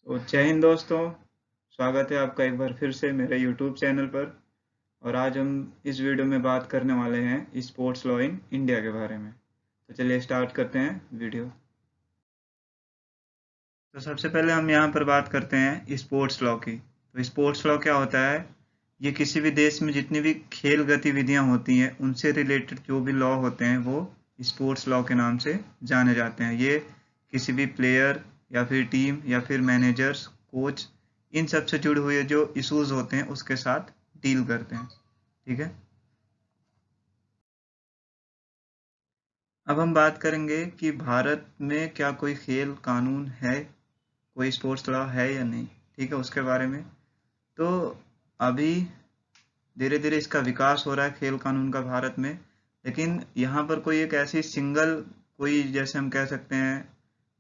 तो जय हिंद दोस्तों। स्वागत है आपका एक बार फिर से मेरे यूट्यूब चैनल पर। और आज हम इस वीडियो में बात करने वाले हैं स्पोर्ट्स लॉ इन इंडिया के बारे में। तो चलिए स्टार्ट करते हैं वीडियो। तो सबसे पहले हम यहाँ पर बात करते हैं स्पोर्ट्स लॉ की। तो स्पोर्ट्स लॉ क्या होता है? ये किसी भी देश में जितनी भी खेल गतिविधियाँ होती हैं उनसे रिलेटेड जो भी लॉ होते हैं वो स्पोर्ट्स लॉ के नाम से जाने जाते हैं। ये किसी भी प्लेयर या फिर टीम या फिर मैनेजर्स, कोच, इन सब से जुड़े हुए जो इश्यूज होते हैं उसके साथ डील करते हैं। ठीक है। अब हम बात करेंगे कि भारत में क्या कोई खेल कानून है, कोई स्पोर्ट्स लॉ है या नहीं। ठीक है, उसके बारे में। तो अभी धीरे धीरे इसका विकास हो रहा है खेल कानून का भारत में, लेकिन यहाँ पर कोई एक ऐसी सिंगल, कोई जैसे हम कह सकते हैं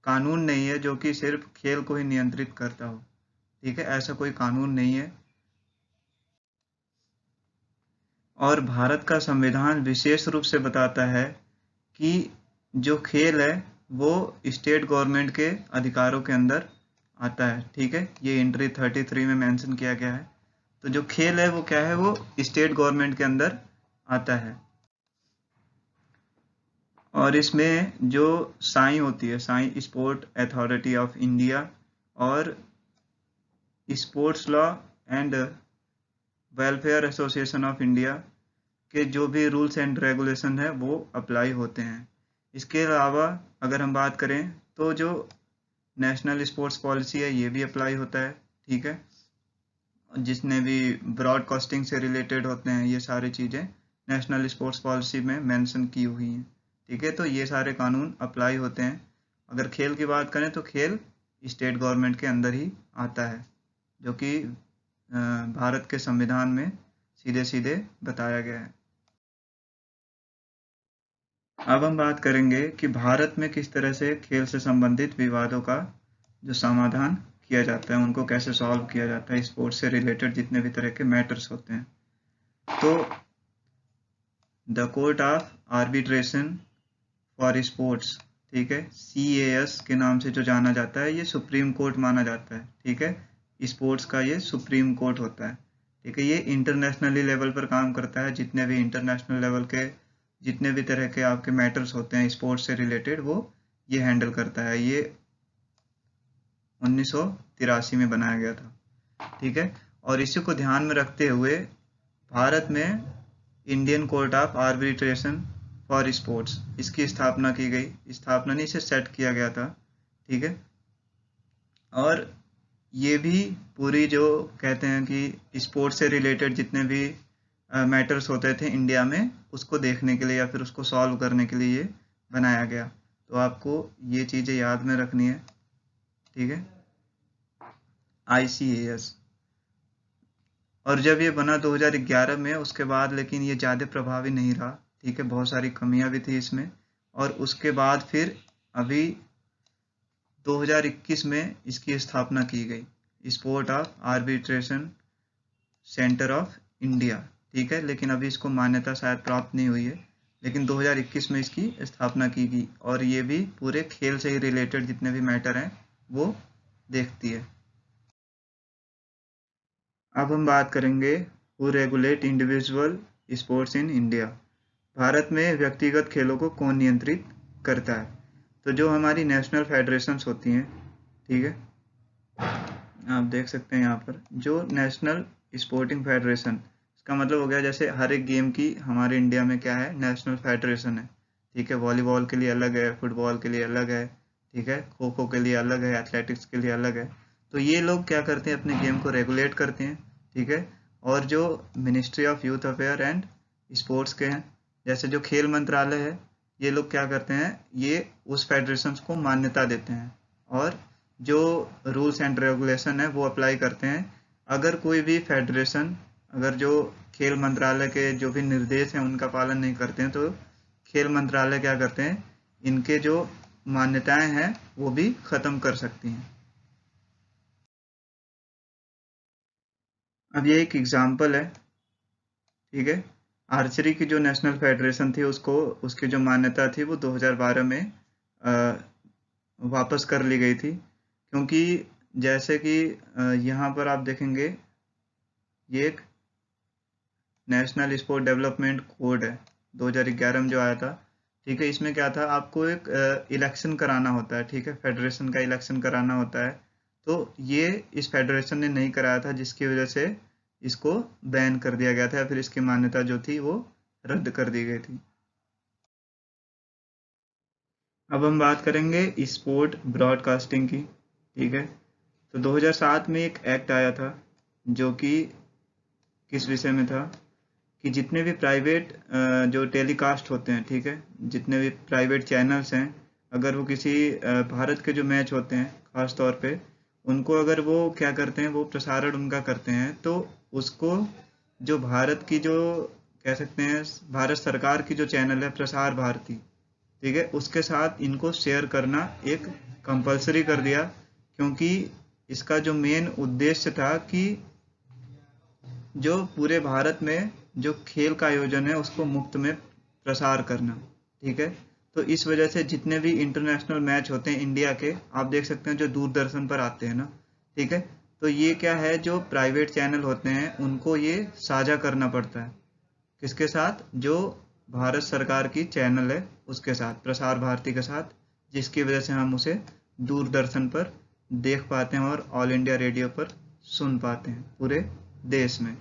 कानून नहीं है जो कि सिर्फ खेल को ही नियंत्रित करता हो। ठीक है, ऐसा कोई कानून नहीं है। और भारत का संविधान विशेष रूप से बताता है कि जो खेल है वो स्टेट गवर्नमेंट के अधिकारों के अंदर आता है। ठीक है, ये एंट्री 33 में मेंशन किया गया है। तो जो खेल है वो क्या है, वो स्टेट गवर्नमेंट के अंदर आता है। और इसमें जो साई होती है, SAI sport authority of India, और sports law and welfare association of India के जो भी रूल्स एंड रेगुलेशन है वो अप्लाई होते हैं। इसके अलावा अगर हम बात करें तो जो नेशनल स्पोर्ट्स पॉलिसी है ये भी अप्लाई होता है। ठीक है, जितने भी ब्रॉडकास्टिंग से रिलेटेड होते हैं ये सारी चीज़ें नेशनल स्पोर्ट्स पॉलिसी में मेंशन की हुई हैं। ठीक है, तो ये सारे कानून अप्लाई होते हैं। अगर खेल की बात करें तो खेल स्टेट गवर्नमेंट के अंदर ही आता है, जो कि भारत के संविधान में सीधे सीधे बताया गया है। अब हम बात करेंगे कि भारत में किस तरह से खेल से संबंधित विवादों का जो समाधान किया जाता है, उनको कैसे सॉल्व किया जाता है, स्पोर्ट्स से रिलेटेड जितने भी तरह के मैटर्स होते हैं। तो the court of arbitration for sports, ठीक है, CAS के नाम से जो जाना जाता है, ये सुप्रीम कोर्ट माना जाता है। ठीक है, स्पोर्ट्स का ये सुप्रीम कोर्ट होता है। ठीक है, ये इंटरनेशनली लेवल पर काम करता है। जितने भी इंटरनेशनल लेवल के जितने भी तरह के आपके मैटर्स होते हैं स्पोर्ट्स से रिलेटेड, वो ये हैंडल करता है। ये 1983 में बनाया गया था। ठीक है, और इसी को ध्यान में रखते हुए भारत में Indian court of arbitration for sports, इसकी स्थापना की गई। स्थापना नहीं, इसे सेट किया गया था। ठीक है, और ये भी पूरी जो कहते हैं कि स्पोर्ट्स से रिलेटेड जितने भी मैटर्स होते थे इंडिया में, उसको देखने के लिए या फिर उसको सॉल्व करने के लिए ये बनाया गया। तो आपको ये चीज़ें याद में रखनी है। ठीक है, ICAS। और जब ये बना 2011 में, उसके बाद लेकिन ये ज़्यादा प्रभावी नहीं रहा। ठीक है, बहुत सारी कमियां भी थी इसमें। और उसके बाद फिर अभी 2021 में इसकी स्थापना की गई, sport of arbitration centre of India. ठीक है, लेकिन अभी इसको मान्यता शायद प्राप्त नहीं हुई है, लेकिन 2021 में इसकी स्थापना की गई। और ये भी पूरे खेल से ही रिलेटेड जितने भी मैटर हैं वो देखती है। अब हम बात करेंगे who regulate individual sports in India. Bharat में व्यक्तिगत खेलों को कौन नियंत्रित करता है? तो जो हमारी नेशनल फेडरेशंस होती हैं, ठीक है, आप देख सकते हैं यहाँ पर जो नेशनल स्पोर्टिंग फेडरेशन, इसका मतलब हो गया जैसे हर एक गेम की हमारे इंडिया में क्या है, नेशनल फेडरेशन है। ठीक है, वॉलीबॉल के लिए अलग है, फुटबॉल के लिए अलग है, ठीक है, खो खो के लिए अलग है, एथलेटिक्स के लिए अलग है। तो ये लोग क्या करते हैं, अपने गेम को रेगुलेट करते हैं। ठीक है, और जो ministry of youth affair and sports के हैं, जैसे जो खेल मंत्रालय है, ये लोग क्या करते हैं, ये उस फेडरेशन को मान्यता देते हैं और जो रूल्स एंड रेगुलेशन है वो अप्लाई करते हैं। अगर कोई भी फेडरेशन, अगर जो खेल मंत्रालय के जो भी निर्देश हैं उनका पालन नहीं करते हैं, तो खेल मंत्रालय क्या करते हैं, इनके जो मान्यताएं हैं वो भी खत्म कर सकती हैं। अब ये एक एग्जाम्पल है। ठीक है, आर्चरी की जो नेशनल फेडरेशन थी, उसको उसकी जो मान्यता थी वो 2012 में वापस कर ली गई थी, क्योंकि जैसे कि यहाँ पर आप देखेंगे ये एक नेशनल स्पोर्ट डेवलपमेंट कोड है 2011 में जो आया था। ठीक है, इसमें क्या था, आपको एक इलेक्शन कराना होता है। ठीक है, फेडरेशन का इलेक्शन कराना होता है। तो ये इस फेडरेशन ने नहीं कराया था, जिसकी वजह से इसको बैन कर दिया गया था, या फिर इसकी मान्यता जो थी वो रद्द कर दी गई थी। अब हम बात करेंगे स्पोर्ट ब्रॉडकास्टिंग की। ठीक है, तो 2007 में एक एक्ट आया था जो कि किस विषय में था कि जितने भी प्राइवेट जो टेलीकास्ट होते हैं, ठीक है, जितने भी प्राइवेट चैनल्स हैं, अगर वो किसी भारत के जो मैच होते हैं खास तौर पे, उनको अगर वो क्या करते हैं, वो प्रसारण उनका करते हैं, तो उसको जो भारत की जो कह सकते हैं भारत सरकार की जो चैनल है प्रसार भारती, ठीक है, उसके साथ इनको शेयर करना एक कंपलसरी कर दिया, क्योंकि इसका जो मेन उद्देश्य था कि जो पूरे भारत में जो खेल का आयोजन है उसको मुफ्त में प्रसार करना। ठीक है, तो इस वजह से जितने भी इंटरनेशनल मैच होते हैं इंडिया के, आप देख सकते हैं जो दूरदर्शन पर आते हैं ना। ठीक है, तो ये क्या है, जो प्राइवेट चैनल होते हैं उनको ये साझा करना पड़ता है, किसके साथ, जो भारत सरकार की चैनल है उसके साथ, प्रसार भारती के साथ, जिसकी वजह से हम उसे दूरदर्शन पर देख पाते हैं और ऑल इंडिया रेडियो पर सुन पाते हैं पूरे देश में।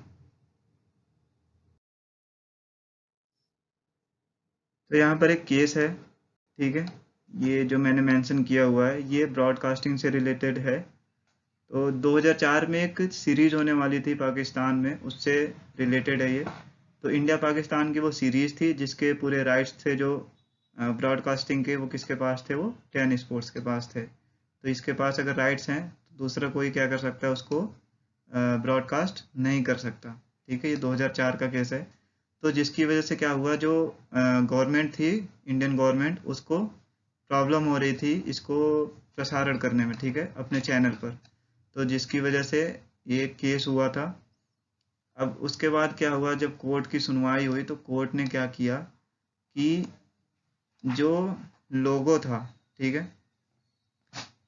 तो यहाँ पर एक केस है। ठीक है, ये जो मैंने मेंशन किया हुआ है ये ब्रॉडकास्टिंग से रिलेटेड है। तो 2004 में एक सीरीज होने वाली थी पाकिस्तान में, उससे रिलेटेड है ये। तो इंडिया पाकिस्तान की वो सीरीज थी जिसके पूरे राइट्स थे जो ब्रॉडकास्टिंग के, वो किसके पास थे, वो टेन स्पोर्ट्स के पास थे। तो इसके पास अगर राइट्स हैं तो दूसरा कोई क्या कर सकता है, उसको ब्रॉडकास्ट नहीं कर सकता। ठीक है, ये 2004 का केस है। तो जिसकी वजह से क्या हुआ, जो गवर्नमेंट थी, इंडियन गवर्नमेंट, उसको प्रॉब्लम हो रही थी इसको प्रसारण करने में, ठीक है, अपने चैनल पर। तो जिसकी वजह से ये केस हुआ था। अब उसके बाद क्या हुआ, जब कोर्ट की सुनवाई हुई तो कोर्ट ने क्या किया कि जो लोगो था, ठीक है,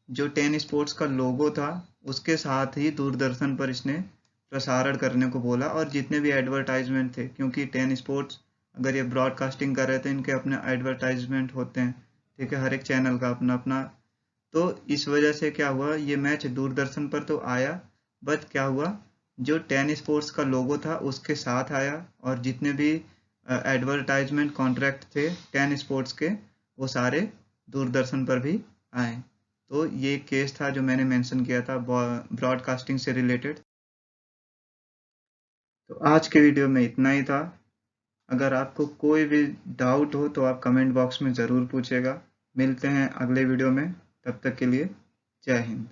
जो टेन स्पोर्ट्स का लोगो था उसके साथ ही दूरदर्शन पर इसने प्रसारण करने को बोला, और जितने भी एडवर्टाइजमेंट थे, क्योंकि टेन स्पोर्ट्स अगर ये ब्रॉडकास्टिंग कर रहे थे, इनके अपने एडवर्टाइजमेंट होते हैं। ठीक है, हर एक चैनल का अपना अपना। तो इस वजह से क्या हुआ, ये मैच दूरदर्शन पर तो आया, बट क्या हुआ, जो टेन स्पोर्ट्स का लोगो था उसके साथ आया, और जितने भी एडवर्टाइजमेंट कॉन्ट्रैक्ट थे टेन स्पोर्ट्स के, वो सारे दूरदर्शन पर भी आए। तो ये केस था जो मैंने मेंशन किया था ब्रॉडकास्टिंग से रिलेटेड। तो आज के वीडियो में इतना ही था। अगर आपको कोई भी डाउट हो तो आप कमेंट बॉक्स में ज़रूर पूछेगा। मिलते हैं अगले वीडियो में, तब तक के लिए जय हिंद।